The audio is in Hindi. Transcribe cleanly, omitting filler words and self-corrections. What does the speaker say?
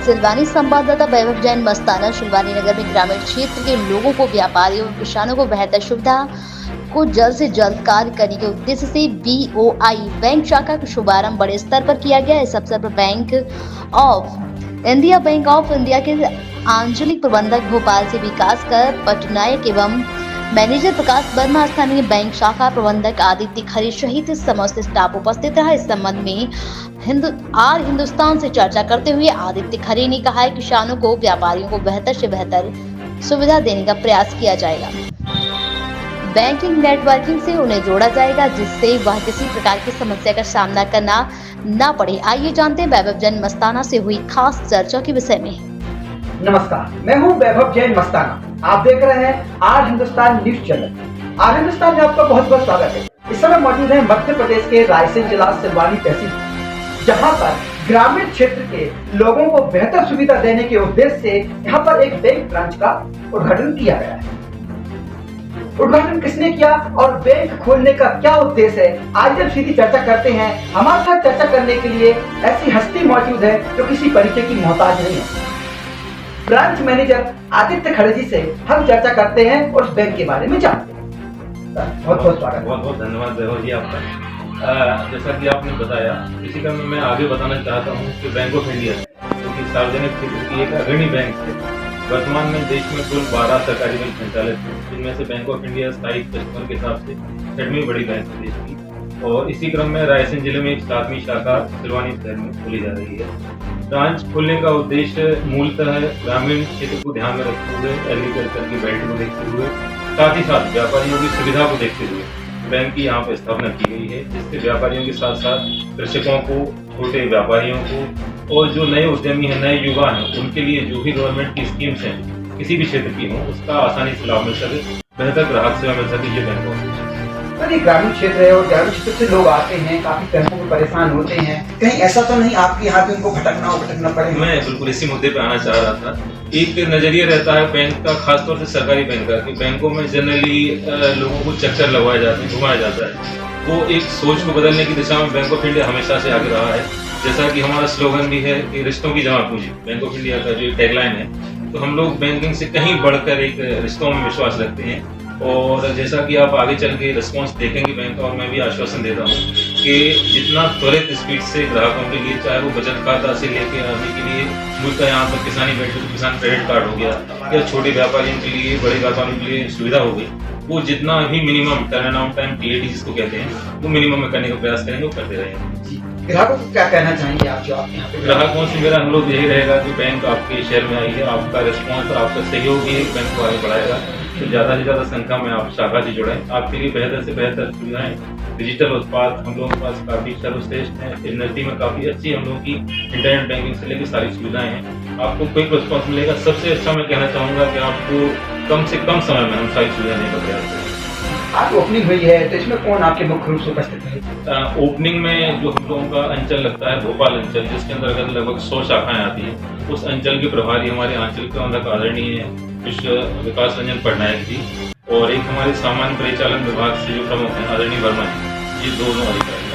सिलवानी संवाददाता वैभव जैन मस्ताना शिलवानी नगर में ग्रामीण क्षेत्र के लोगों को, व्यापारियों और किसानों को बेहतर सुविधा को जल्द से जल्द कार्य करने के उद्देश्य से BOI बैंक शाखा का शुभारंभ बड़े स्तर पर किया गया। इस अवसर पर बैंक ऑफ इंडिया के आंचलिक प्रबंधक भोपाल से विकास कर पटनायक एवं मैनेजर प्रकाश वर्मा, स्थानीय बैंक शाखा प्रबंधक आदित्य खरे सहित समस्त स्टाफ उपस्थित रहा। इस संबंध में हिंदुस्तान से चर्चा करते हुए आदित्य खरे ने कहा है कि किसानों को, व्यापारियों को बेहतर से बेहतर सुविधा देने का प्रयास किया जाएगा। बैंकिंग नेटवर्किंग से उन्हें जोड़ा जाएगा जिससे वह किसी प्रकार की समस्या का सामना करना न पड़े। आइए जानते हैं वैभव जैन मस्ताना से हुई खास चर्चा के विषय में। नमस्कार, मैं हूं वैभव जैन मस्ताना। आप देख रहे हैं R Hindustan news channel. R Hindustan में आपका बहुत बहुत स्वागत है। इस समय मौजूद है मध्य प्रदेश के रायसेन जिला सिलवानी तहसील, जहां पर ग्रामीण क्षेत्र के लोगों को बेहतर सुविधा देने के उद्देश्य से यहाँ पर एक बैंक ब्रांच का उद्घाटन किया गया है। उद्घाटन किसने किया और बैंक खोलने का क्या उद्देश्य है, आज हम सीधी चर्चा करते हैं। हमारे साथ चर्चा करने के लिए ऐसी हस्ती मौजूद है जो किसी परिचय की मोहताज नहीं है। ब्रांच मैनेजर आदित्य खरे जी से हम चर्चा करते हैं और उस बैंक के बारे में जानते हैं। बहुत बहुत स्वागत। बहुत बहुत धन्यवाद वैभव जी आपका। जैसा कि आपने बताया, इसी क्रम में मैं आगे बताना चाहता हूँ कि बैंक ऑफ इंडिया जो कि सार्वजनिक क्षेत्र की एक अग्रणी बैंक है। वर्तमान में देश में कुल 12 सरकारी बैंक संचालित हैं, जिनमें से बैंक ऑफ इंडिया स्थायी कस्टमर के हिसाब से 6वीं बड़ी बैंक है देश की। और इसी क्रम में रायसेन जिले में एक 7वीं शाखा सिलवानी शहर में खोली जा रही है। ब्रांच खोलने का उद्देश्य मूलतः ग्रामीण क्षेत्र को ध्यान में रखते हुए, एग्रीकल्चर की बेल्ट को देखते हुए, साथ ही साथ व्यापारियों की सुविधा को देखते हुए बैंक की यहाँ पर स्थापना की गई है, जिससे व्यापारियों के साथ साथ कृषकों को, छोटे व्यापारियों को और जो नए उद्यमी हैं, नए युवा हैं, उनके लिए जो भी गवर्नमेंट की स्कीम्स हैं किसी भी क्षेत्र की हो, उसका आसानी से लाभ मिल सके, बेहतर ग्राहक सेवा मिल सके। ये बैंक ऑफ ग्रामीण क्षेत्र है और ग्रामीण क्षेत्र से लोग आते हैं, काफी पैसों को परेशान होते हैं, कहीं ऐसा तो नहीं आपके यहाँ पे उनको भटकना पड़े? मैं बिल्कुल इसी मुद्दे पे आना चाह रहा था। एक नजरिया रहता है बैंक का, खासतौर से सरकारी बैंक का, कि बैंकों में जनरली लोगों को चक्कर लगवाया जाता है, घुमाया जाता है। वो एक सोच को बदलने की दिशा में बैंक ऑफ इंडिया हमेशा से आगे रहा है। जैसा कि हमारा स्लोगन भी है कि रिश्तों की जमा पूंजी, बैंक ऑफ इंडिया का जो टैगलाइन है, तो हम लोग बैंकिंग से कहीं बढ़कर एक रिश्तों में विश्वास रखते हैं। और जैसा कि आप आगे चल के रिस्पॉन्स देखेंगे बैंक, और मैं भी आश्वासन देता हूँ कि जितना त्वरित स्पीड से ग्राहकों के लिए, चाहे वो बचत खाता से लेके आने के लिए, मूलतः यहाँ पर किसानी बैंक तो किसान क्रेडिट कार्ड हो गया, या छोटे व्यापारियों के लिए, बड़े व्यापारियों के लिए सुविधा हो गई, वो जितना भी मिनिमम टर्नअराउंड टाइम TAT जिसको कहते हैं, वो मिनिमम में करने का प्रयास करेंगे, वो करते रहेंगे। ग्राहकों को क्या कहना चाहेंगे आप, जो आप यहाँ पे? ग्राहकों से मेरा अनुरोध यही रहेगा कि बैंक आपके शहर में आई है, आपका रिस्पॉन्स, आपका सहयोग ही बैंक को आगे बढ़ाएगा। तो ज़्यादा से ज़्यादा संख्या में आप शाखा से जुड़ें। आपके लिए बेहतर से बेहतर सुविधाएं, डिजिटल उत्पाद हम लोगों के पास काफ़ी सर्वश्रेष्ठ हैं। इन्वेंटरी में काफ़ी अच्छी हम लोगों की इंटरनेट बैंकिंग से लेकर सारी सुविधाएं हैं। आपको क्विक रिस्पॉन्स मिलेगा। सबसे अच्छा मैं कहना चाहूँगा कि आपको कम से कम समय में हम सारी सुविधा देने का प्रयास करें। आज ओपनिंग हुई है, तो इसमें कौन आपके मुख्य रूप से उपस्थित है? ओपनिंग में जो हम लोगों का अंचल लगता है, भोपाल अंचल, जिसके अंतर्गत लगभग 100 शाखाएं आती हैं, उस अंचल के प्रभारी हमारे आंचलिक प्रबंधक आदरणीय विकास रंजन पटनायक जी, और एक हमारे सामान्य परिचालन विभाग से जो प्रमुख हैं आदरणीय वर्मा जी, ये दोनों अधिकारी।